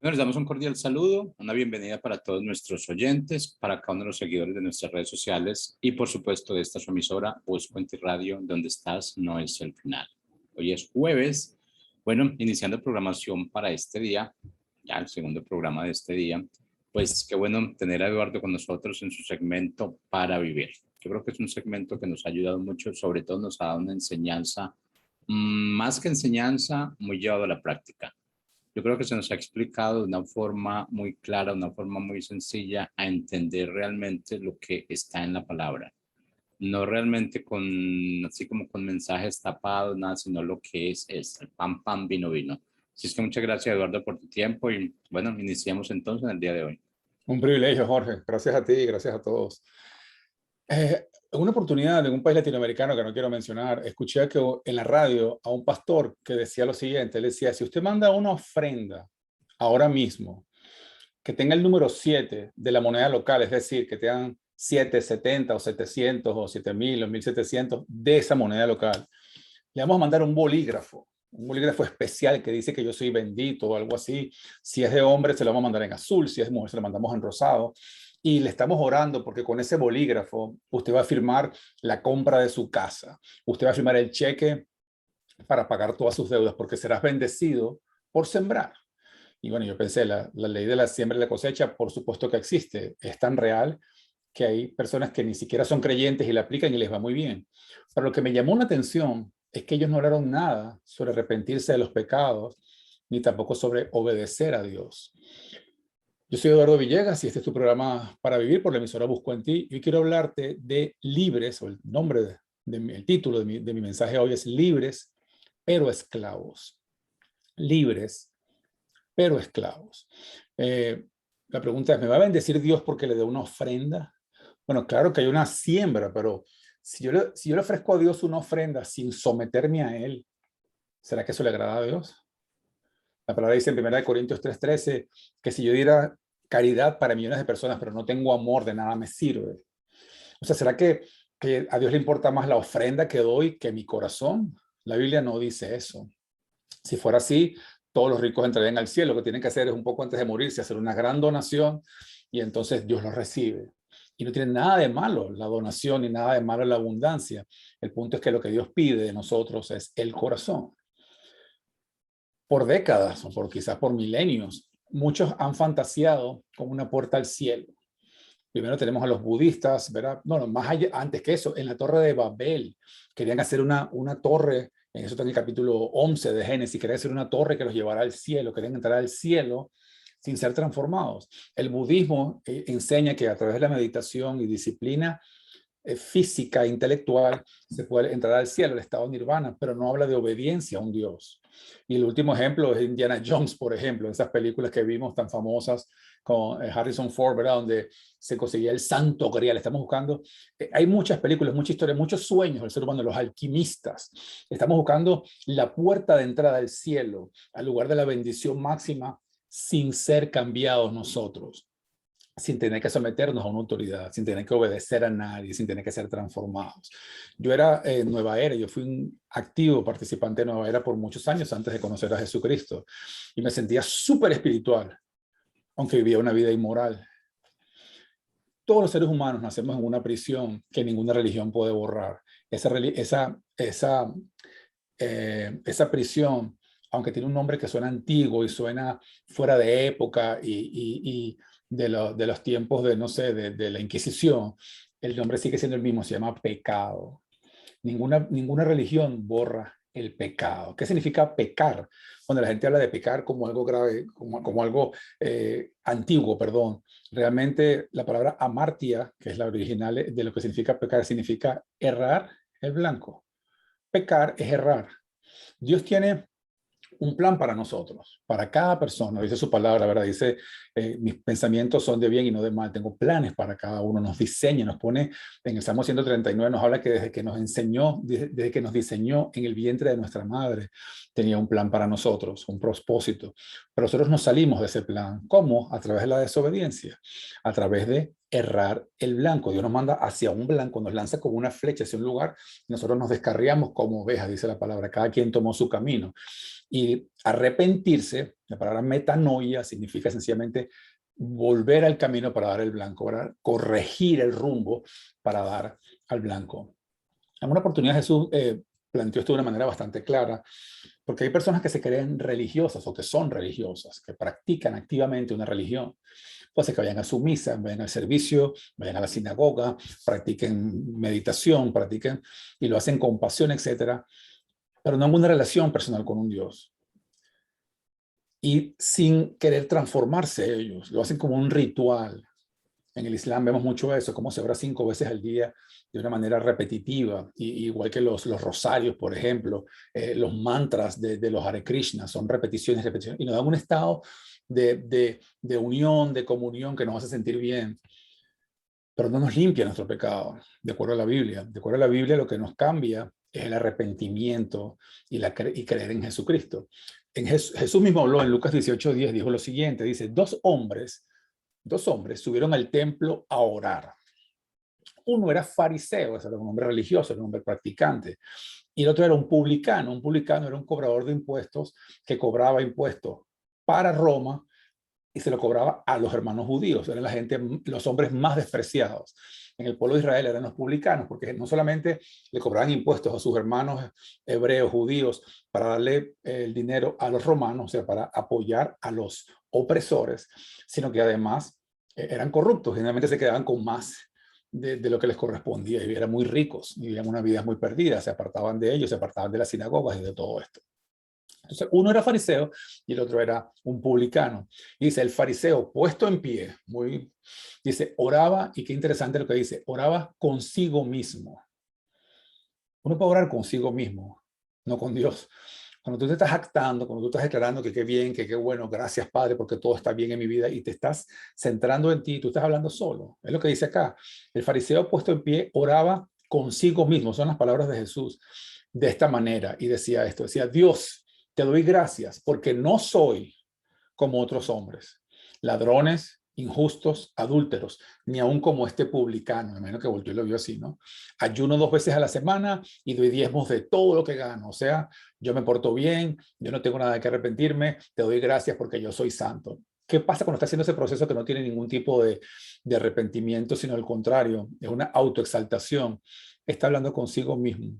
Bueno, les damos un cordial saludo, una bienvenida para todos nuestros oyentes, para cada uno de los seguidores de nuestras redes sociales y por supuesto de esta su emisora, Puente Radio, donde estás no es el final. Hoy es jueves, bueno, iniciando programación para este día, ya el segundo programa de este día, pues qué bueno tener a Eduardo con nosotros en su segmento Para Vivir. Yo creo que es un segmento que nos ha ayudado mucho, sobre todo nos ha dado una enseñanza, más que enseñanza, muy llevado a la práctica. Yo creo que se nos ha explicado de una forma muy clara, una forma muy sencilla a entender realmente lo que está en la palabra. No realmente con, así como con mensajes tapados, nada, sino lo que es el pan, pan, vino, vino. Así es que muchas gracias, Eduardo, por tu tiempo y bueno, iniciamos entonces en el día de hoy. Un privilegio, Jorge. Gracias a ti y gracias a todos. En una oportunidad en un país latinoamericano que no quiero mencionar, escuché que en la radio a un pastor que decía lo siguiente. Él decía, si usted manda una ofrenda ahora mismo, que tenga el número 7 de la moneda local, es decir, que tengan 7, 70 o 700 o 7000 o 1700 de esa moneda local, le vamos a mandar un bolígrafo especial que dice que yo soy bendito o algo así. Si es de hombre, se lo vamos a mandar en azul. Si es de mujer, se lo mandamos en rosado. Y le estamos orando porque con ese bolígrafo usted va a firmar la compra de su casa. Usted va a firmar el cheque para pagar todas sus deudas porque serás bendecido por sembrar. Y bueno, yo pensé, la ley de la siembra y la cosecha, por supuesto que existe. Es tan real que hay personas que ni siquiera son creyentes y la aplican y les va muy bien. Pero lo que me llamó la atención es que ellos no hablaron nada sobre arrepentirse de los pecados, ni tampoco sobre obedecer a Dios. Yo soy Eduardo Villegas y este es tu programa Para Vivir por la emisora Busco en Ti. Y quiero hablarte de libres, o el nombre, el título de mi mensaje hoy es Libres, pero esclavos. Libres, pero esclavos. La pregunta es, ¿me va a bendecir Dios porque le dé una ofrenda? Bueno, claro que hay una siembra, pero si yo le ofrezco a Dios una ofrenda sin someterme a Él, ¿será que eso le agrada a Dios? La palabra dice en 1 Corintios 3:13 que si yo diera caridad para millones de personas, pero no tengo amor, de nada me sirve. O sea, ¿será que a Dios le importa más la ofrenda que doy que mi corazón? La Biblia no dice eso. Si fuera así, todos los ricos entrarían al cielo. Lo que tienen que hacer es un poco antes de morirse, hacer una gran donación y entonces Dios los recibe. Y no tiene nada de malo la donación ni nada de malo la abundancia. El punto es que lo que Dios pide de nosotros es el corazón. Por décadas o quizás por milenios, muchos han fantaseado con una puerta al cielo. Primero tenemos a los budistas, ¿verdad? No, más allá, antes que eso, en la Torre de Babel, querían hacer una torre, en eso está en el capítulo 11 de Génesis, querían hacer una torre que los llevará al cielo, querían entrar al cielo sin ser transformados. El budismo enseña que a través de la meditación y disciplina física e intelectual se puede entrar al cielo, el estado nirvana, pero no habla de obediencia a un Dios. Y el último ejemplo es Indiana Jones, por ejemplo, esas películas que vimos tan famosas con Harrison Ford, ¿verdad? Donde se conseguía el santo grial. Estamos buscando, hay muchas películas, mucha historia, muchos sueños del ser humano, los alquimistas. Estamos buscando la puerta de entrada al cielo, al lugar de la bendición máxima, sin ser cambiados nosotros, sin tener que someternos a una autoridad, sin tener que obedecer a nadie, sin tener que ser transformados. Yo era Nueva Era, yo fui un activo participante de Nueva Era por muchos años antes de conocer a Jesucristo y me sentía súper espiritual, aunque vivía una vida inmoral. Todos los seres humanos nacemos en una prisión que ninguna religión puede borrar. Esa prisión, aunque tiene un nombre que suena antiguo y suena fuera de época y de los tiempos de, no sé, de la Inquisición, el nombre sigue siendo el mismo, se llama pecado. Ninguna religión borra el pecado. ¿Qué significa pecar? Cuando la gente habla de pecar como algo grave, como algo antiguo, perdón. Realmente la palabra amartia, que es la original de lo que significa pecar, significa errar el blanco. Pecar es errar. Dios tiene un plan para nosotros, para cada persona, dice su palabra, ¿verdad? Dice, mis pensamientos son de bien y no de mal, tengo planes para cada uno, nos diseña, nos pone, en el Salmo 139 nos habla que desde que nos enseñó, desde que nos diseñó en el vientre de nuestra madre, tenía un plan para nosotros, un propósito, pero nosotros nos salimos de ese plan. ¿Cómo? A través de la desobediencia, a través de errar el blanco. Dios nos manda hacia un blanco, nos lanza como una flecha hacia un lugar, nosotros nos descarriamos como ovejas, dice la palabra, cada quien tomó su camino. Y arrepentirse La palabra metanoia significa sencillamente volver al camino para dar el blanco, ¿verdad? Corregir el rumbo para dar al blanco. En una oportunidad Jesús planteó esto de una manera bastante clara, porque hay personas que se creen religiosas o que son religiosas, que practican activamente una religión. Pues que vayan a su misa, vayan al servicio, vayan a la sinagoga, practiquen meditación, practiquen y lo hacen con pasión, etcétera, pero no en una relación personal con un Dios. Y sin querer transformarse ellos, lo hacen como un ritual. En el Islam vemos mucho eso, como se ora 5 veces al día de una manera repetitiva, igual que los rosarios, por ejemplo, los mantras de los Hare Krishna, son repeticiones, repeticiones, y nos dan un estado de unión, de comunión que nos hace sentir bien, pero no nos limpia nuestro pecado, de acuerdo a la Biblia. De acuerdo a la Biblia, lo que nos cambia es el arrepentimiento y creer en Jesucristo. Jesús mismo habló en Lucas 18:10, dijo lo siguiente, dice, dos hombres subieron al templo a orar. Uno era fariseo, ese era un hombre religioso, era un hombre practicante, y el otro era un publicano. Un publicano era un cobrador de impuestos que cobraba impuestos para Roma y se lo cobraba a los hermanos judíos. Eran la gente, los hombres más despreciados. En el pueblo de Israel eran los publicanos, porque no solamente le cobraban impuestos a sus hermanos hebreos, judíos, para darle el dinero a los romanos, o sea, para apoyar a los opresores, sino que además eran corruptos. Generalmente se quedaban con más de lo que les correspondía y eran muy ricos, vivían una vida muy perdida, se apartaban de ellos, se apartaban de las sinagogas y de todo esto. Entonces, uno era fariseo y el otro era un publicano. Y dice, el fariseo puesto en pie, dice, oraba, y qué interesante lo que dice, oraba consigo mismo. Uno puede orar consigo mismo, no con Dios. Cuando tú te estás jactando, cuando tú estás declarando que qué bien, que qué bueno, gracias Padre, porque todo está bien en mi vida, y te estás centrando en ti, tú estás hablando solo. Es lo que dice acá. El fariseo puesto en pie oraba consigo mismo, son las palabras de Jesús, de esta manera, y decía esto, decía, Dios, te doy gracias porque no soy como otros hombres, ladrones, injustos, adúlteros, ni aún como este publicano, a menos que volvió y lo vio así, ¿no? Ayuno 2 veces a la semana y doy diezmos de todo lo que gano, o sea, yo me porto bien, yo no tengo nada de que arrepentirme, te doy gracias porque yo soy santo. ¿Qué pasa cuando está haciendo ese proceso que no tiene ningún tipo de arrepentimiento, sino al contrario, es una autoexaltación? Está hablando consigo mismo.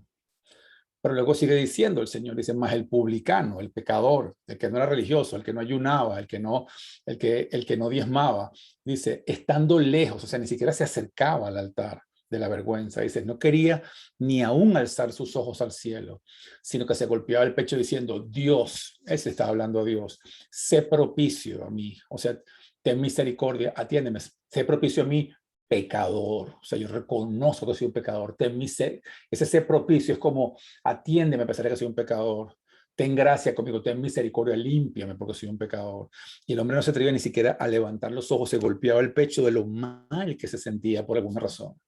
Pero luego sigue diciendo el Señor, dice, más el publicano, el pecador, el que no era religioso, el que no ayunaba, el que no diezmaba, dice, estando lejos, o sea, ni siquiera se acercaba al altar de la vergüenza, dice, no quería ni aún alzar sus ojos al cielo, sino que se golpeaba el pecho diciendo, Dios, él se estaba hablando a Dios, sé propicio a mí, o sea, ten misericordia, atiéndeme, sé propicio a mí, pecador, o sea, yo reconozco que soy un pecador, ese ser propicio es como, atiéndeme a pesar de que soy un pecador, ten gracia conmigo, ten misericordia, límpiame porque soy un pecador. Y el hombre no se atrevía ni siquiera a levantar los ojos, se golpeaba el pecho de lo mal que se sentía por alguna razón.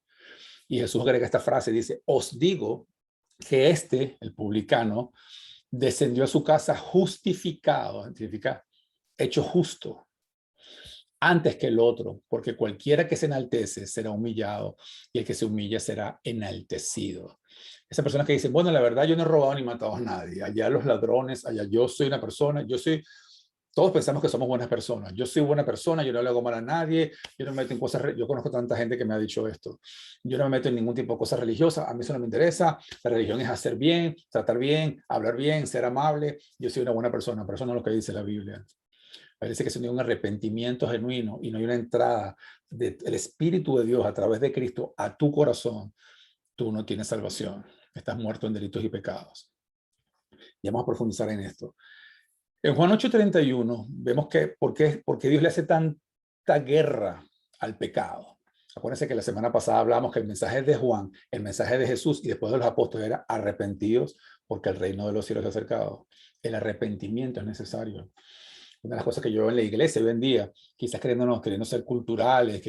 Y Jesús agrega esta frase, dice, os digo que el publicano, descendió a su casa justificado, significa hecho justo, antes que el otro, porque cualquiera que se enaltece será humillado y el que se humilla será enaltecido. Esa persona que dice, bueno, la verdad yo no he robado ni matado a nadie, allá los ladrones, allá yo soy una persona, todos pensamos que somos buenas personas, yo soy buena persona, yo no le hago mal a nadie, yo no me meto en cosas, yo conozco tanta gente que me ha dicho esto, yo no me meto en ningún tipo de cosas religiosas, a mí eso no me interesa, la religión es hacer bien, tratar bien, hablar bien, ser amable, yo soy una buena persona, pero eso no es lo que dice la Biblia. Parece que si no hay un arrepentimiento genuino y no hay una entrada del Espíritu de Dios a través de Cristo a tu corazón, tú no tienes salvación. Estás muerto en delitos y pecados. Y vamos a profundizar en esto. En Juan 8:31 vemos que por qué Dios le hace tanta guerra al pecado. Acuérdense que la semana pasada hablamos que el mensaje de Juan, el mensaje de Jesús y después de los apóstoles era arrepentidos porque el reino de los cielos se ha acercado. El arrepentimiento es necesario. Una de las cosas que yo veo en la iglesia hoy en día, quizás queriendo ser culturales,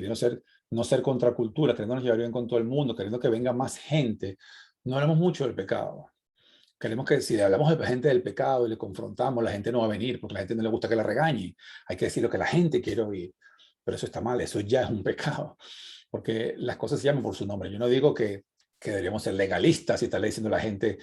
no ser contracultura, queriéndonos llevar bien con todo el mundo, queriendo que venga más gente, no hablamos mucho del pecado. Queremos que si le hablamos a la gente del pecado y le confrontamos, la gente no va a venir, porque a la gente no le gusta que la regañe. Hay que decir lo que la gente quiere oír. Pero eso está mal, eso ya es un pecado, porque las cosas se llaman por su nombre. Yo no digo que deberíamos ser legalistas y estarle diciendo a la gente,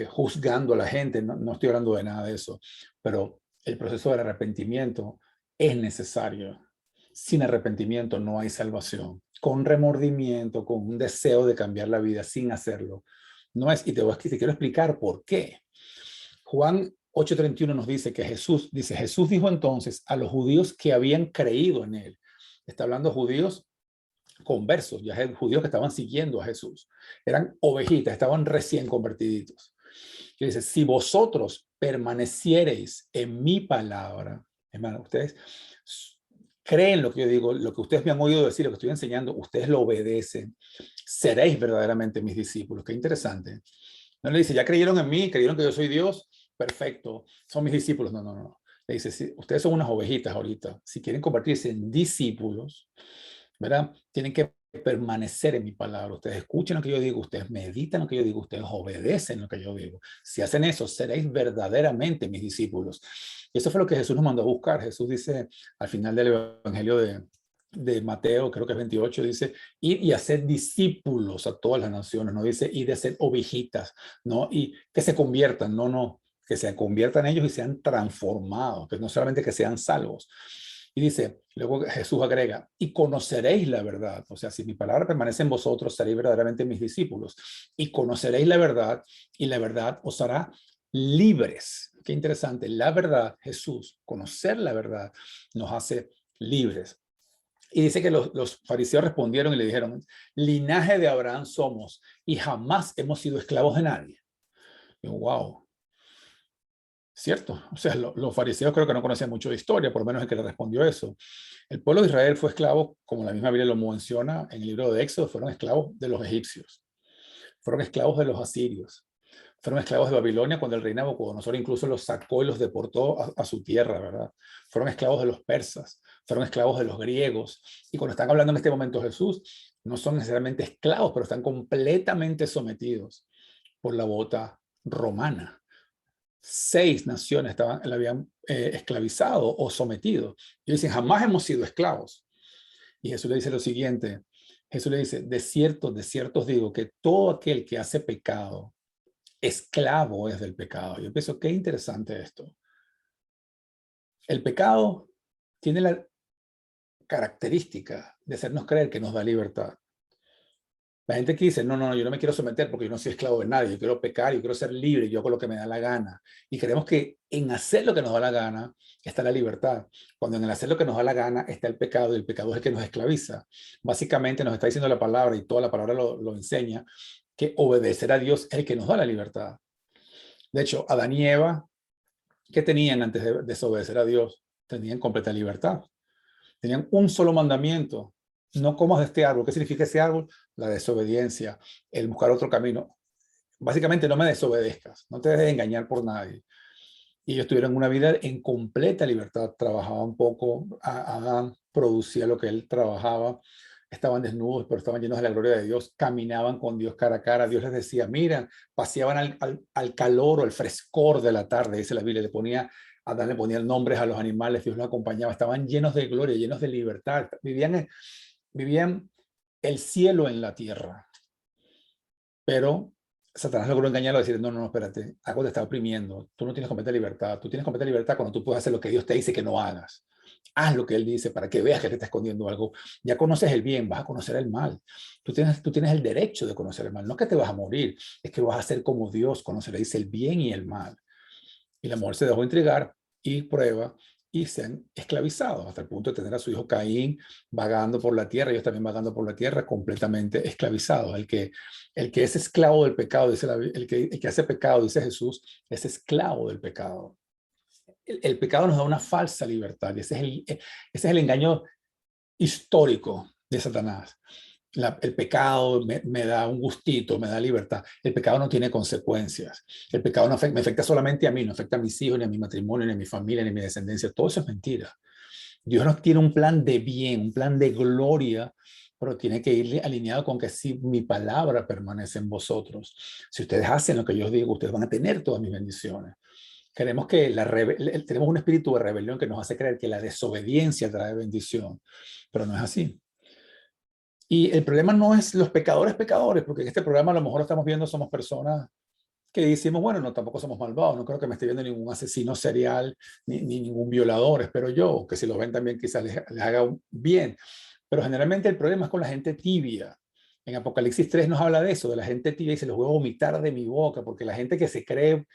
juzgando a la gente, no estoy hablando de nada de eso, pero el proceso del arrepentimiento es necesario. Sin arrepentimiento no hay salvación. Con remordimiento, con un deseo de cambiar la vida sin hacerlo, no es. Y te quiero explicar por qué. Juan 8:31 nos dice que Jesús dijo entonces a los judíos que habían creído en él. Está hablando judíos conversos, ya judíos que estaban siguiendo a Jesús. Eran ovejitas, estaban recién convertiditos. Y dice, si vosotros permaneciereis en mi palabra, hermano, ustedes creen lo que yo digo, lo que ustedes me han oído decir, lo que estoy enseñando, ustedes lo obedecen, seréis verdaderamente mis discípulos. Qué interesante. No le dice, ya creyeron en mí, creyeron que yo soy Dios, perfecto, son mis discípulos. No, no, no. Le dice, sí, ustedes son unas ovejitas ahorita. Si quieren convertirse en discípulos, ¿verdad? Tienen que permanecer en mi palabra. Ustedes escuchen lo que yo digo, ustedes meditan lo que yo digo, ustedes obedecen lo que yo digo. Si hacen eso, seréis verdaderamente mis discípulos. Y eso fue lo que Jesús nos mandó a buscar. Jesús dice al final del Evangelio de Mateo, creo que es 28, dice, ir y hacer discípulos a todas las naciones, no dice ir a ser ovejitas, ¿no? Y que se conviertan, no, no, que se conviertan ellos y sean transformados, que no solamente que sean salvos. Y dice, luego Jesús agrega, y conoceréis la verdad. O sea, si mi palabra permanece en vosotros, seréis verdaderamente mis discípulos. Y conoceréis la verdad, y la verdad os hará libres. Qué interesante. La verdad, Jesús, conocer la verdad, nos hace libres. Y dice que los fariseos respondieron y le dijeron, linaje de Abraham somos, y jamás hemos sido esclavos de nadie. Y wow. ¿Cierto? O sea, los fariseos creo que no conocían mucho de historia, por lo menos el que le respondió eso. El pueblo de Israel fue esclavo, como la misma Biblia lo menciona en el libro de Éxodo, fueron esclavos de los egipcios, fueron esclavos de los asirios, fueron esclavos de Babilonia cuando el rey Nabucodonosor incluso los sacó y los deportó a su tierra, ¿verdad? Fueron esclavos de los persas, fueron esclavos de los griegos. Y cuando están hablando en este momento Jesús, no son necesariamente esclavos, pero están completamente sometidos por la bota romana. 6 naciones la habían esclavizado o sometido. Y dicen, jamás hemos sido esclavos. Y Jesús le dice lo siguiente, Jesús le dice, de cierto os digo que todo aquel que hace pecado, esclavo es del pecado. Yo pienso, qué interesante esto. El pecado tiene la característica de hacernos creer que nos da libertad. La gente que dice, no, no, yo no me quiero someter porque yo no soy esclavo de nadie, yo quiero pecar, yo quiero ser libre, yo hago lo que me da la gana. Y creemos que en hacer lo que nos da la gana está la libertad, cuando en el hacer lo que nos da la gana está el pecado, y el pecado es el que nos esclaviza. Básicamente nos está diciendo la palabra, y toda la palabra lo enseña, que obedecer a Dios es el que nos da la libertad. De hecho, Adán y Eva, ¿qué tenían antes de desobedecer a Dios? Tenían completa libertad. Tenían un solo mandamiento: no comas de este árbol. ¿Qué significa ese árbol? La desobediencia, el buscar otro camino. Básicamente, no me desobedezcas, no te dejes engañar por nadie. Y ellos tuvieron una vida en completa libertad. Trabajaban poco, Adán producía lo que él trabajaba, estaban desnudos, pero estaban llenos de la gloria de Dios, caminaban con Dios cara a cara. Dios les decía, mira, paseaban al calor o al frescor de la tarde, dice la Biblia, Adán le ponía nombres a los animales, Dios lo acompañaba, estaban llenos de gloria, llenos de libertad, vivían el cielo en la tierra. Pero Satanás logró engañarlo y decir, no, no, no, espérate, algo te está oprimiendo, tú no tienes completa libertad, tú tienes completa libertad cuando tú puedes hacer lo que Dios te dice que no hagas. Haz lo que Él dice para que veas que te está escondiendo algo. Ya conoces el bien, vas a conocer el mal. Tú tienes el derecho de conocer el mal. No es que te vas a morir, es que vas a ser como Dios, conoceréis el bien y el mal. Y la mujer se dejó intrigar y prueba y se han esclavizado hasta el punto de tener a su hijo Caín vagando por la tierra, ellos también vagando por la tierra, completamente esclavizados. El que es esclavo del pecado, dice el que hace pecado, dice Jesús, es esclavo del pecado. El pecado nos da una falsa libertad, y ese es el engaño histórico de Satanás. El pecado me da un gustito, me da libertad. El pecado no tiene consecuencias. El pecado no me afecta solamente a mí, no afecta a mis hijos, ni a mi matrimonio, ni a mi familia, ni a mi descendencia. Todo eso es mentira. Dios nos tiene un plan de bien, un plan de gloria, pero tiene que ir alineado con que si mi palabra permanece en vosotros, si ustedes hacen lo que yo digo, ustedes van a tener todas mis bendiciones. Queremos que tenemos un espíritu de rebelión que nos hace creer que la desobediencia trae bendición, pero no es así. Y el problema no es los pecadores, porque en este programa a lo mejor estamos viendo somos personas que decimos, bueno, no, tampoco somos malvados, no creo que me esté viendo ningún asesino serial, ni ningún violador, espero yo, que si lo ven también quizás les haga bien. Pero generalmente el problema es con la gente tibia. En Apocalipsis 3 nos habla de eso, de la gente tibia, y se los voy a vomitar de mi boca, porque la gente que se cree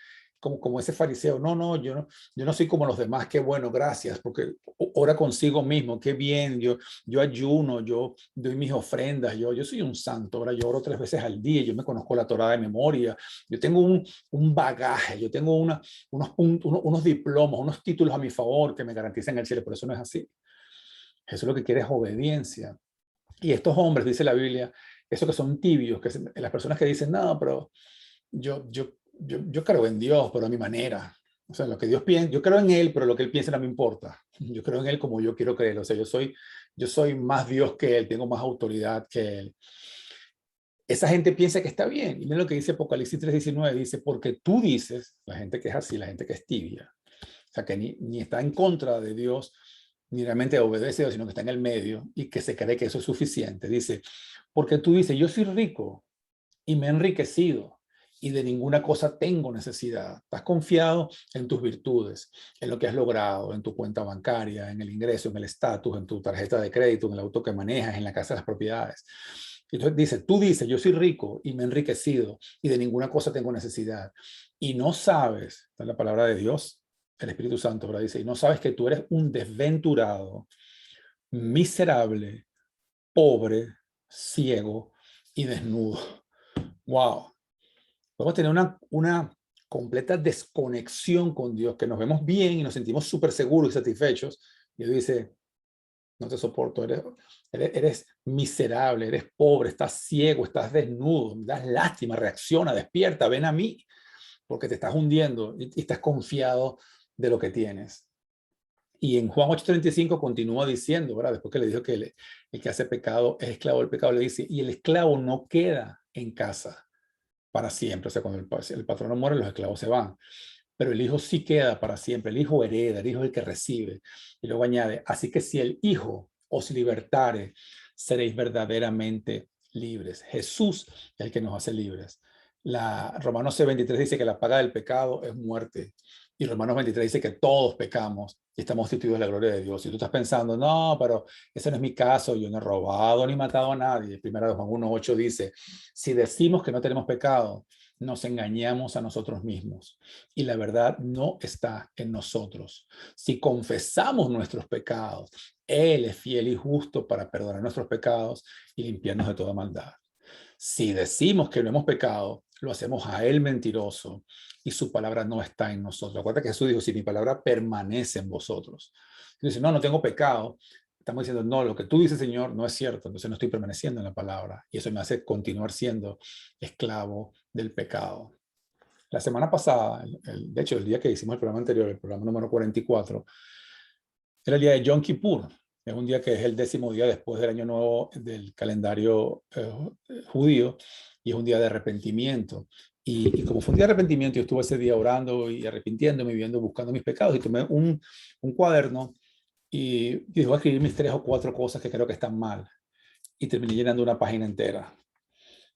como ese fariseo, no, yo no soy como los demás, qué bueno, gracias, porque ora consigo mismo, qué bien, yo ayuno, yo doy mis ofrendas, yo soy un santo, ahora yo oro 3 veces al día, yo me conozco la Torá de memoria, yo tengo un bagaje, yo tengo unos diplomas, unos títulos a mi favor que me garantizan el cielo, pero eso no es así. Eso lo que quiere es obediencia. Y estos hombres, dice la Biblia, esos que son tibios, las personas que dicen, no, pero yo creo en Dios, pero a mi manera. O sea, lo que Dios piensa, yo creo en Él, pero lo que Él piensa no me importa. Yo creo en Él como yo quiero creer. O sea, yo soy más Dios que Él, tengo más autoridad que Él. Esa gente piensa que está bien. Y miren lo que dice Apocalipsis 3:19, dice, porque tú dices, la gente que es así, la gente que es tibia, o sea, que ni está en contra de Dios, ni realmente obedece a Dios, sino que está en el medio y que se cree que eso es suficiente. Dice, porque tú dices, yo soy rico y me he enriquecido y de ninguna cosa tengo necesidad. Estás confiado en tus virtudes, en lo que has logrado, en tu cuenta bancaria, en el ingreso, en el estatus, en tu tarjeta de crédito, en el auto que manejas, en la casa de las propiedades. Entonces dice, tú dices, yo soy rico y me he enriquecido y de ninguna cosa tengo necesidad. Y no sabes, esta es la palabra de Dios, el Espíritu Santo, ¿verdad? Dice, y no sabes que tú eres un desventurado, miserable, pobre, ciego y desnudo. Wow. Podemos tener una completa desconexión con Dios, que nos vemos bien y nos sentimos súper seguros y satisfechos. Y Dios dice, no te soporto, eres miserable, eres pobre, estás ciego, estás desnudo, me das lástima, reacciona, despierta, ven a mí, porque te estás hundiendo y estás confiado de lo que tienes. Y en Juan 8:35 continúa diciendo, ¿verdad? Después que le dijo que el que hace pecado es esclavo del pecado, le dice, y el esclavo no queda en casa para siempre. O sea, cuando el patrón muere, los esclavos se van. Pero el hijo sí queda para siempre. El hijo hereda, el hijo es el que recibe. Y luego añade, así que si el hijo os libertare, seréis verdaderamente libres. Jesús es el que nos hace libres. Romanos 6:23 dice que la paga del pecado es muerte. Y Romanos 23 dice que todos pecamos y estamos destituidos de la gloria de Dios. Si tú estás pensando, no, pero ese no es mi caso, yo no he robado ni matado a nadie. Primera de Juan 1:8 dice, si decimos que no tenemos pecado, nos engañamos a nosotros mismos y la verdad no está en nosotros. Si confesamos nuestros pecados, Él es fiel y justo para perdonar nuestros pecados y limpiarnos de toda maldad. Si decimos que no hemos pecado, lo hacemos a Él mentiroso y su palabra no está en nosotros. Acuérdate que Jesús dijo, si mi palabra permanece en vosotros. Y dice, no tengo pecado. Estamos diciendo, no, lo que tú dices, Señor, no es cierto. Entonces no estoy permaneciendo en la palabra. Y eso me hace continuar siendo esclavo del pecado. La semana pasada, de hecho, el día que hicimos el programa anterior, el programa número 44, era el día de Yom Kippur. Es un día que es el 10º día después del año nuevo del calendario judío y es un día de arrepentimiento. Y como fue un día de arrepentimiento, yo estuve ese día orando y arrepintiéndome, viendo, buscando mis pecados y tomé un cuaderno y dije, voy a escribir mis 3 o 4 cosas que creo que están mal. Y terminé llenando una página entera.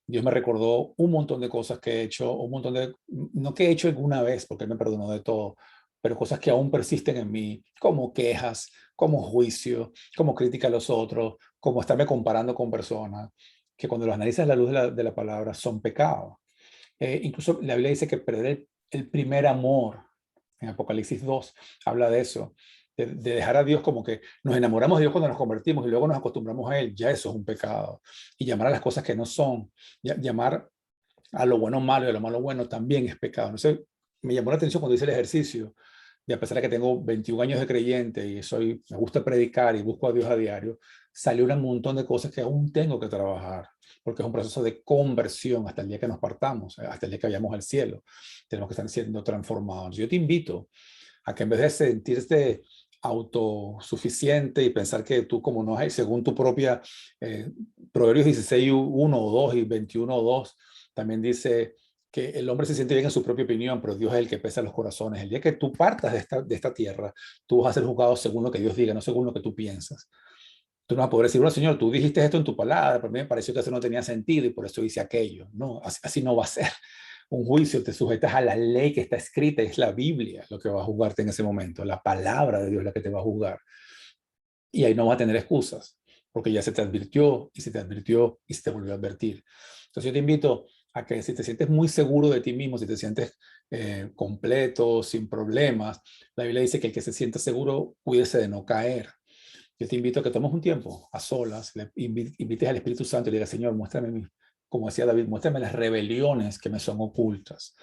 Dios me recordó un montón de cosas que he hecho, un montón de, no que he hecho alguna vez, porque Él me perdonó de todo, pero cosas que aún persisten en mí, como quejas, como juicio, como crítica a los otros, como estarme comparando con personas, que cuando los analizas a la luz de la palabra son pecados. Incluso la Biblia dice que perder el primer amor, en Apocalipsis 2, habla de eso, de dejar a Dios como que nos enamoramos de Dios cuando nos convertimos y luego nos acostumbramos a Él, ya eso es un pecado. Y llamar a las cosas que no son, llamar a lo bueno malo y a lo malo bueno también es pecado. No sé, me llamó la atención cuando hice el ejercicio, y a pesar de que tengo 21 años de creyente y me gusta predicar y busco a Dios a diario, salió un montón de cosas que aún tengo que trabajar, porque es un proceso de conversión hasta el día que nos partamos, hasta el día que vayamos al cielo. Tenemos que estar siendo transformados. Yo te invito a que en vez de sentirte autosuficiente y pensar que tú como no hay, según tu propia, Proverbios 16:1 o 2 y 21:2, también dice que el hombre se siente bien en su propia opinión, pero Dios es el que pesa los corazones. El día que tú partas de esta tierra, tú vas a ser juzgado según lo que Dios diga, no según lo que tú piensas. Tú no vas a poder decir, bueno, Señor, tú dijiste esto en tu palabra, pero a mí me pareció que eso no tenía sentido y por eso hice aquello. No, así no va a ser. un juicio, te sujetas a la ley que está escrita, es la Biblia lo que va a juzgarte en ese momento, la palabra de Dios la que te va a juzgar. Y ahí no vas a tener excusas, porque ya se te advirtió y se te advirtió y se te volvió a advertir. Entonces yo te invito a que si te sientes muy seguro de ti mismo, si te sientes completo, sin problemas, la Biblia dice que el que se sienta seguro, cuídese de no caer. Yo te invito a que tomes un tiempo a solas, le invites al Espíritu Santo y le digas, Señor, muéstrame, como decía David, muéstrame las rebeliones que me son ocultas.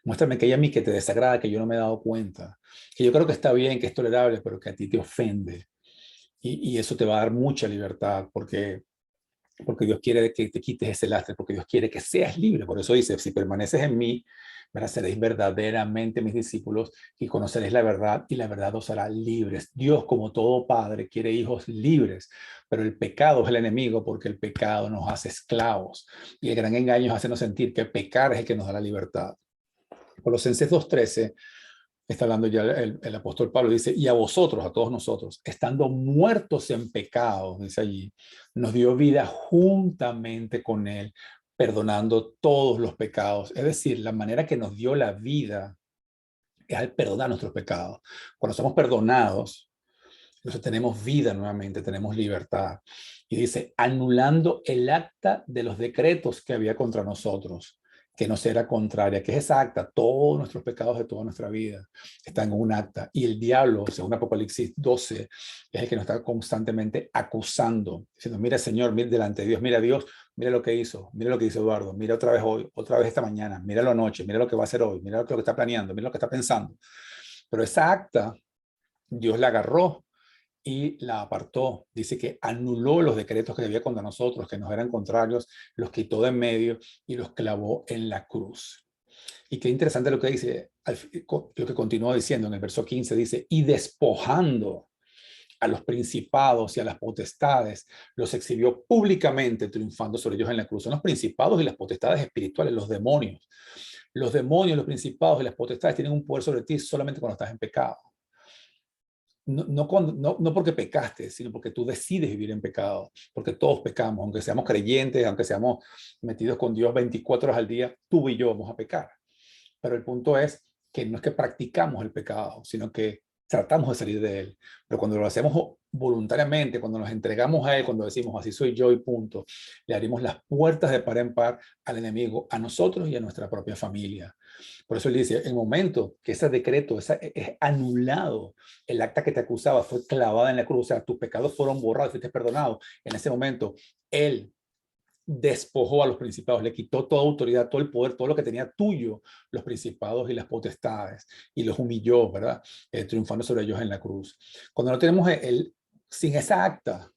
Muéstrame que hay a mí que te desagrada, que yo no me he dado cuenta. Que yo creo que está bien, que es tolerable, pero que a ti te ofende. Y eso te va a dar mucha libertad, porque Dios quiere que te quites ese lastre, porque Dios quiere que seas libre. Por eso dice, si permaneces en mí, seréis verdaderamente mis discípulos y conoceréis la verdad y la verdad os hará libres. Dios, como todo padre, quiere hijos libres, pero el pecado es el enemigo porque el pecado nos hace esclavos y el gran engaño es hacernos sentir que pecar es el que nos da la libertad. Colosenses 2:13 está hablando ya el apóstol Pablo, dice, y a vosotros, a todos nosotros, estando muertos en pecado, dice allí, nos dio vida juntamente con él, perdonando todos los pecados. Es decir, la manera que nos dio la vida es al perdonar nuestros pecados. Cuando somos perdonados, entonces tenemos vida nuevamente, tenemos libertad. Y dice, anulando el acta de los decretos que había contra nosotros, que nos era contraria, que es esa acta, todos nuestros pecados de toda nuestra vida están en un acta. Y el diablo, según Apocalipsis 12, es el que nos está constantemente acusando, diciendo, mira Señor, mira delante de Dios, mira lo que hizo Eduardo, mira otra vez hoy, otra vez esta mañana, míralo anoche, mira lo que va a hacer hoy, mira lo que está planeando, mira lo que está pensando. Pero esa acta, Dios la agarró y la apartó. Dice que anuló los decretos que había contra nosotros, que nos eran contrarios, los quitó de en medio y los clavó en la cruz. Y qué interesante lo que dice, lo que continúa diciendo en el verso 15, dice, y despojando a los principados y a las potestades, los exhibió públicamente, triunfando sobre ellos en la cruz. Son los principados y las potestades espirituales, los demonios. Los demonios, los principados y las potestades tienen un poder sobre ti solamente cuando estás en pecado. No porque pecaste, sino porque tú decides vivir en pecado, porque todos pecamos, aunque seamos creyentes, aunque seamos metidos con Dios 24 horas al día, tú y yo vamos a pecar. Pero el punto es que no es que practicamos el pecado, sino que tratamos de salir de él. Pero cuando lo hacemos voluntariamente, cuando nos entregamos a él, cuando decimos así soy yo y punto, le abrimos las puertas de par en par al enemigo, a nosotros y a nuestra propia familia. Por eso él dice, en el momento que ese decreto es anulado, el acta que te acusaba fue clavada en la cruz, o sea, tus pecados fueron borrados, fuiste perdonado. En ese momento, él despojó a los principados, le quitó toda autoridad, todo el poder, todo lo que tenía tuyo, los principados y las potestades, y los humilló, ¿verdad? Triunfando sobre ellos en la cruz. Cuando no tenemos sin esa acta,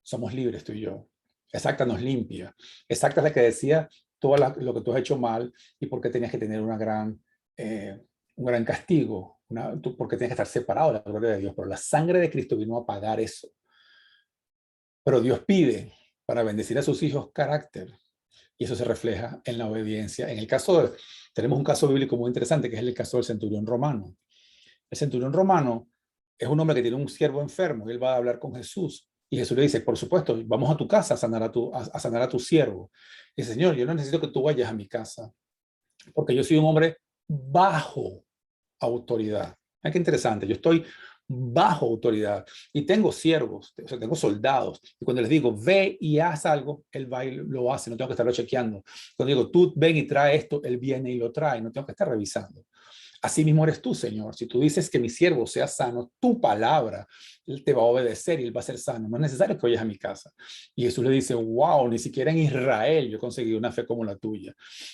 somos libres tú y yo. Esa acta nos limpia. Esa acta es la que decía todo lo que tú has hecho mal y por qué tenías que tener un gran castigo, porque tenías que estar separado de la gloria de Dios. Pero la sangre de Cristo vino a pagar eso. Pero Dios pide para bendecir a sus hijos carácter. Y eso se refleja en la obediencia. Tenemos un caso bíblico muy interesante, que es el caso del centurión romano. El centurión romano es un hombre que tiene un siervo enfermo y él va a hablar con Jesús. Y Jesús le dice, por supuesto, vamos a tu casa a sanar a tu siervo. Y dice, Señor, yo no necesito que tú vayas a mi casa, porque yo soy un hombre bajo autoridad. Qué interesante, yo estoy bajo autoridad y tengo siervos, o sea, tengo soldados. Y cuando les digo, ve y haz algo, él va y lo hace, no tengo que estarlo chequeando. Cuando digo, tú ven y trae esto, él viene y lo trae, no tengo que estar revisando. Así mismo eres tú, Señor. Si tú dices que mi siervo sea sano, tu palabra, él te va a obedecer y él va a ser sano. No es necesario que vayas a mi casa. Y Jesús le dice, wow, ni siquiera en Israel yo conseguí una fe como la tuya.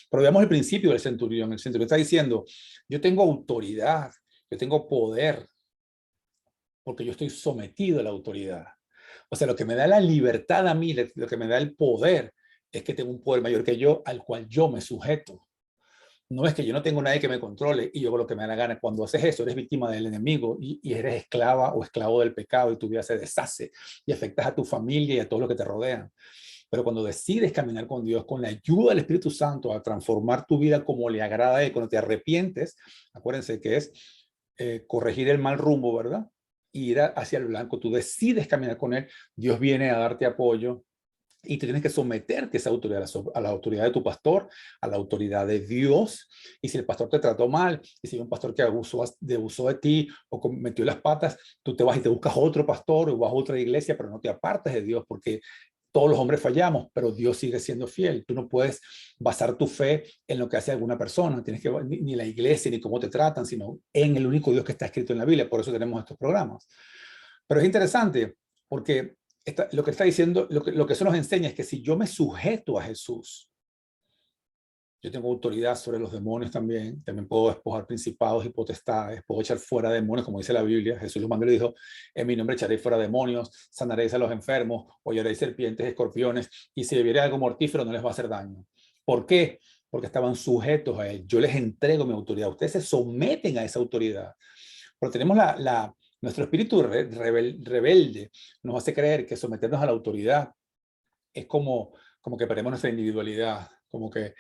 Pero veamos el principio del centurión. El centurión está diciendo, yo tengo autoridad, yo tengo poder, porque yo estoy sometido a la autoridad. O sea, lo que me da la libertad a mí, lo que me da el poder, es que tengo un poder mayor que yo, al cual yo me sujeto. No es que yo no tengo nadie que me controle y yo hago lo que me da la gana. Cuando haces eso, eres víctima del enemigo y eres esclava o esclavo del pecado y tu vida se deshace y afectas a tu familia y a todos los que te rodean. Pero cuando decides caminar con Dios, con la ayuda del Espíritu Santo, a transformar tu vida como le agrada a Él, cuando te arrepientes, acuérdense que es corregir el mal rumbo, ¿verdad? Y ir hacia el blanco. Tú decides caminar con Él, Dios viene a darte apoyo Y tú tienes que someterte a esa autoridad, a la autoridad de tu pastor, a la autoridad de Dios. Y si el pastor te trató mal, y si hay un pastor que abusó de ti o metió las patas, tú te vas y te buscas otro pastor o vas a otra iglesia, pero no te apartes de Dios, porque todos los hombres fallamos, pero Dios sigue siendo fiel. Tú no puedes basar tu fe en lo que hace alguna persona. Tienes que ni la iglesia ni cómo te tratan, sino en el único Dios que está escrito en la Biblia. Por eso tenemos estos programas. Pero es interesante porque lo que está diciendo, lo que eso nos enseña es que si yo me sujeto a Jesús, yo tengo autoridad sobre los demonios también puedo despojar principados y potestades, puedo echar fuera demonios, como dice la Biblia. Jesús lo mandó y le dijo, en mi nombre echaréis fuera demonios, sanaréis a los enfermos, hollaréis serpientes, escorpiones, y si bebiere algo mortífero no les va a hacer daño. ¿Por qué? Porque estaban sujetos a él. Yo les entrego mi autoridad. Ustedes se someten a esa autoridad. Pero tenemos nuestro espíritu rebelde nos hace creer que someternos a la autoridad es como que perdemos nuestra individualidad, como que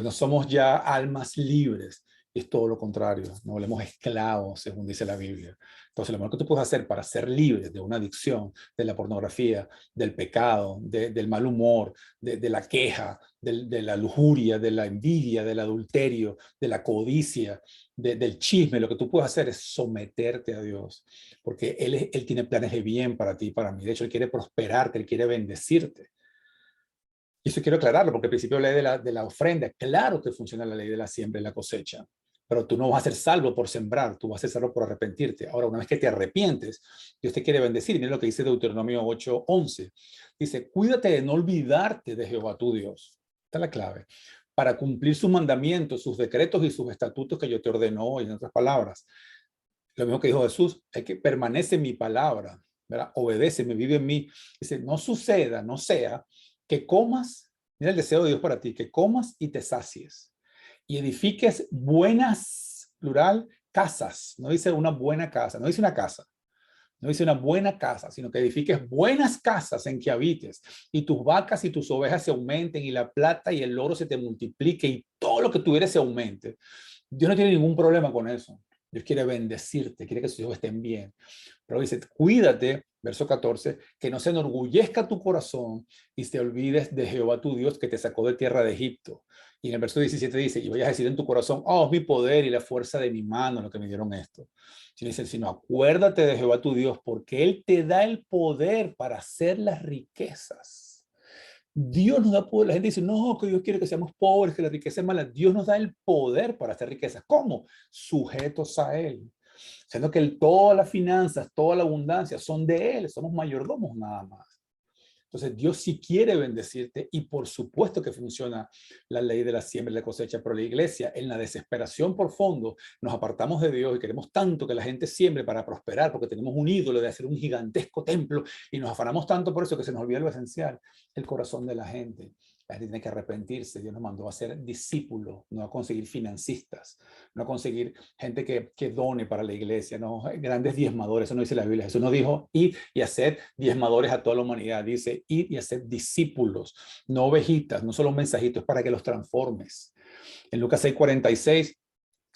no somos ya almas libres. Y es todo lo contrario, nos volvemos esclavos, según dice la Biblia. Entonces, lo mejor que tú puedes hacer para ser libre de una adicción, de la pornografía, del pecado, del mal humor, de la queja, de la lujuria, de la envidia, del adulterio, de la codicia, del chisme, lo que tú puedes hacer es someterte a Dios, porque Él tiene planes de bien para ti y para mí. De hecho, Él quiere prosperarte, Él quiere bendecirte. Y eso quiero aclararlo, porque al principio la ley de la ofrenda, claro que funciona la ley de la siembra y la cosecha, pero tú no vas a ser salvo por sembrar, tú vas a ser salvo por arrepentirte. Ahora, una vez que te arrepientes, Dios te quiere bendecir. Mira lo que dice Deuteronomio 8:11. Dice, cuídate de no olvidarte de Jehová tu Dios. Esta es la clave. Para cumplir sus mandamientos, sus decretos y sus estatutos que yo te ordeno hoy, en otras palabras. Lo mismo que dijo Jesús, es que permanece en mi palabra, ¿verdad? Obedéceme, vive en mí. Dice, no suceda, no sea que comas, mira el deseo de Dios para ti, que comas y te sacies y edifiques buenas, plural, casas. No dice una buena casa, no dice una casa, no dice una buena casa, sino que edifiques buenas casas en que habites y tus vacas y tus ovejas se aumenten y la plata y el oro se te multiplique y todo lo que tuvieres se aumente. Dios no tiene ningún problema con eso. Dios quiere bendecirte, quiere que sus hijos estén bien. Pero dice, cuídate, verso 14, que no se enorgullezca tu corazón y te olvides de Jehová tu Dios que te sacó de tierra de Egipto. Y en el verso 17 dice, y vayas a decir en tu corazón, oh, es mi poder y la fuerza de mi mano lo que me dieron esto. Si dice, sino acuérdate de Jehová tu Dios, porque Él te da el poder para hacer las riquezas. Dios nos da poder. La gente dice, no, que Dios quiere que seamos pobres, que la riqueza es mala. Dios nos da el poder para hacer riquezas. ¿Cómo? Sujetos a Él. Siendo que todas las finanzas, toda la abundancia son de Él. Somos mayordomos nada más. Entonces Dios sí quiere bendecirte y por supuesto que funciona la ley de la siembra y la cosecha, pero la iglesia en la desesperación por fondo nos apartamos de Dios y queremos tanto que la gente siembre para prosperar porque tenemos un ídolo de hacer un gigantesco templo y nos afanamos tanto por eso que se nos olvida lo esencial, el corazón de la gente. La gente tiene que arrepentirse. Dios nos mandó a ser discípulos, no a conseguir financistas, no a conseguir gente que done para la iglesia, no grandes diezmadores. Eso no dice la Biblia. Jesús no dijo, id y hacer diezmadores a toda la humanidad. Dice, id y hacer discípulos, no ovejitas, no solo mensajitos, para que los transformes. En Lucas 6:46,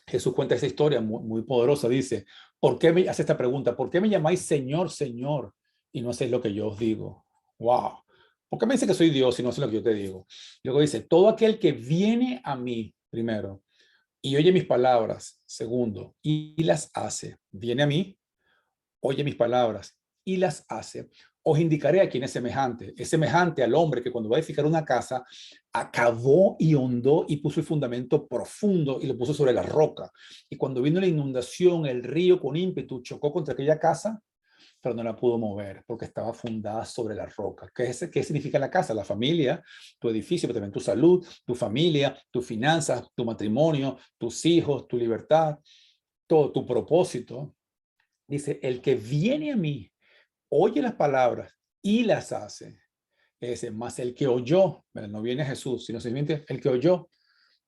Jesús cuenta esa historia muy, muy poderosa. Dice, ¿por qué me hace esta pregunta? ¿Por qué me llamáis Señor, Señor y no hacéis lo que yo os digo? Wow. ¿Por qué me dice que soy Dios y no sé lo que yo te digo? Luego dice, todo aquel que viene a mí, primero, y oye mis palabras, segundo, y las hace, viene a mí, oye mis palabras y las hace, os indicaré a quién es semejante. Es semejante al hombre que cuando va a edificar una casa, acabó y hondó y puso el fundamento profundo y lo puso sobre la roca. Y cuando vino la inundación, el río con ímpetu chocó contra aquella casa, pero no la pudo mover porque estaba fundada sobre la roca. ¿Qué significa la casa? La familia, tu edificio, pero también tu salud, tu familia, tus finanzas, tu matrimonio, tus hijos, tu libertad, todo tu propósito. Dice, el que viene a mí, oye las palabras y las hace. Ese más el que oyó, no viene Jesús, sino simplemente el que oyó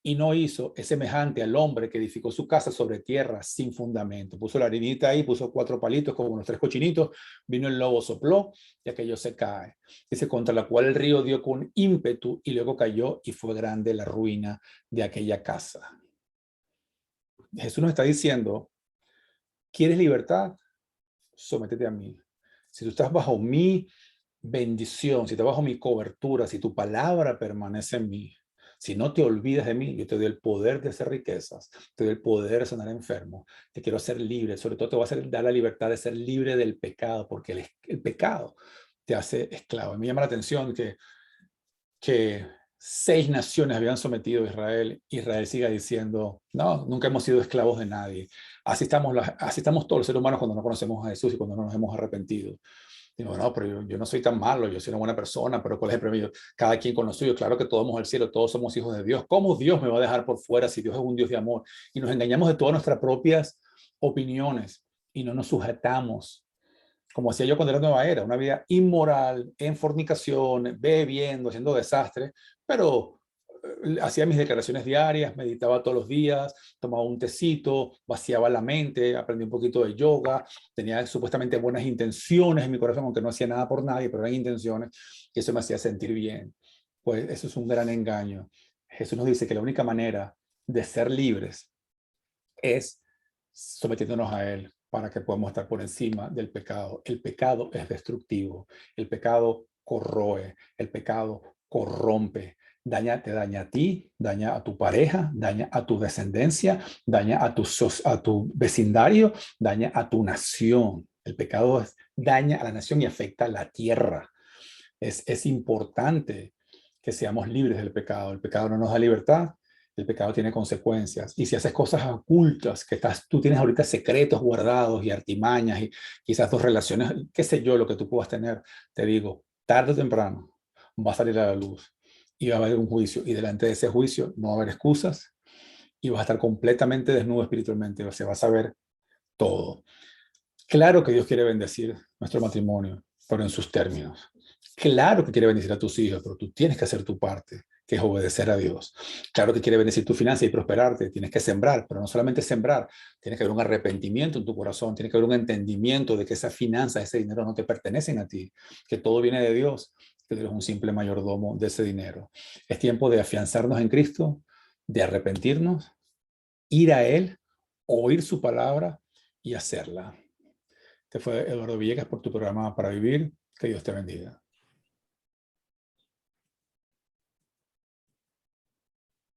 y no hizo, es semejante al hombre que edificó su casa sobre tierra sin fundamento. Puso la harinita ahí, puso 4 palitos como los 3 cochinitos, vino el lobo, sopló y aquello se cae. Dice, contra la cual el río dio con ímpetu y luego cayó y fue grande la ruina de aquella casa. Jesús nos está diciendo, ¿quieres libertad? Sométete a mí. Si tú estás bajo mi bendición, si te bajo mi cobertura, si tu palabra permanece en mí, si no te olvidas de mí, yo te doy el poder de hacer riquezas, te doy el poder de sanar enfermos, te quiero hacer libre, sobre todo te voy a hacer, dar la libertad de ser libre del pecado, porque el pecado te hace esclavo. A mí me llama la atención que 6 naciones habían sometido a Israel. Israel siga diciendo, no, nunca hemos sido esclavos de nadie. Así estamos todos los seres humanos cuando no conocemos a Jesús y cuando no nos hemos arrepentido. Digo, no, pero yo no soy tan malo, yo soy una buena persona, pero ¿cuál es el premio? Cada quien con lo suyo. Claro que todos vamos al cielo, todos somos hijos de Dios. ¿Cómo Dios me va a dejar por fuera si Dios es un Dios de amor? Y nos engañamos de todas nuestras propias opiniones y no nos sujetamos. Como hacía yo cuando era nueva era, una vida inmoral, en fornicación, bebiendo, haciendo desastres, pero hacía mis declaraciones diarias, meditaba todos los días, tomaba un tecito, vaciaba la mente, aprendí un poquito de yoga, tenía supuestamente buenas intenciones en mi corazón, aunque no hacía nada por nadie, pero eran intenciones, y eso me hacía sentir bien. Pues eso es un gran engaño. Jesús nos dice que la única manera de ser libres es sometiéndonos a Él para que podamos estar por encima del pecado. El pecado es destructivo, el pecado corroe, el pecado corrompe, te daña a ti, daña a tu pareja, daña a tu descendencia, daña a tu vecindario, daña a tu nación. El pecado daña a la nación y afecta a la tierra. Es importante que seamos libres del pecado. El pecado no nos da libertad, el pecado tiene consecuencias. Y si haces cosas ocultas, tú tienes ahorita secretos guardados y artimañas y quizás 2 relaciones, qué sé yo, lo que tú puedas tener, te digo, tarde o temprano va a salir a la luz y va a haber un juicio. Y delante de ese juicio no va a haber excusas y vas a estar completamente desnudo espiritualmente. O sea, vas a ver todo. Claro que Dios quiere bendecir nuestro matrimonio, pero en sus términos. Claro que quiere bendecir a tus hijos, pero tú tienes que hacer tu parte, que es obedecer a Dios. Claro que quiere bendecir tu finanza y prosperarte, tienes que sembrar, pero no solamente sembrar, tiene que haber un arrepentimiento en tu corazón, tiene que haber un entendimiento de que esa finanza, ese dinero no te pertenecen a ti, que todo viene de Dios, que tú eres un simple mayordomo de ese dinero. Es tiempo de afianzarnos en Cristo, de arrepentirnos, ir a Él, oír su palabra y hacerla. Este fue Eduardo Villegas por tu programa Para Vivir. Que Dios te bendiga.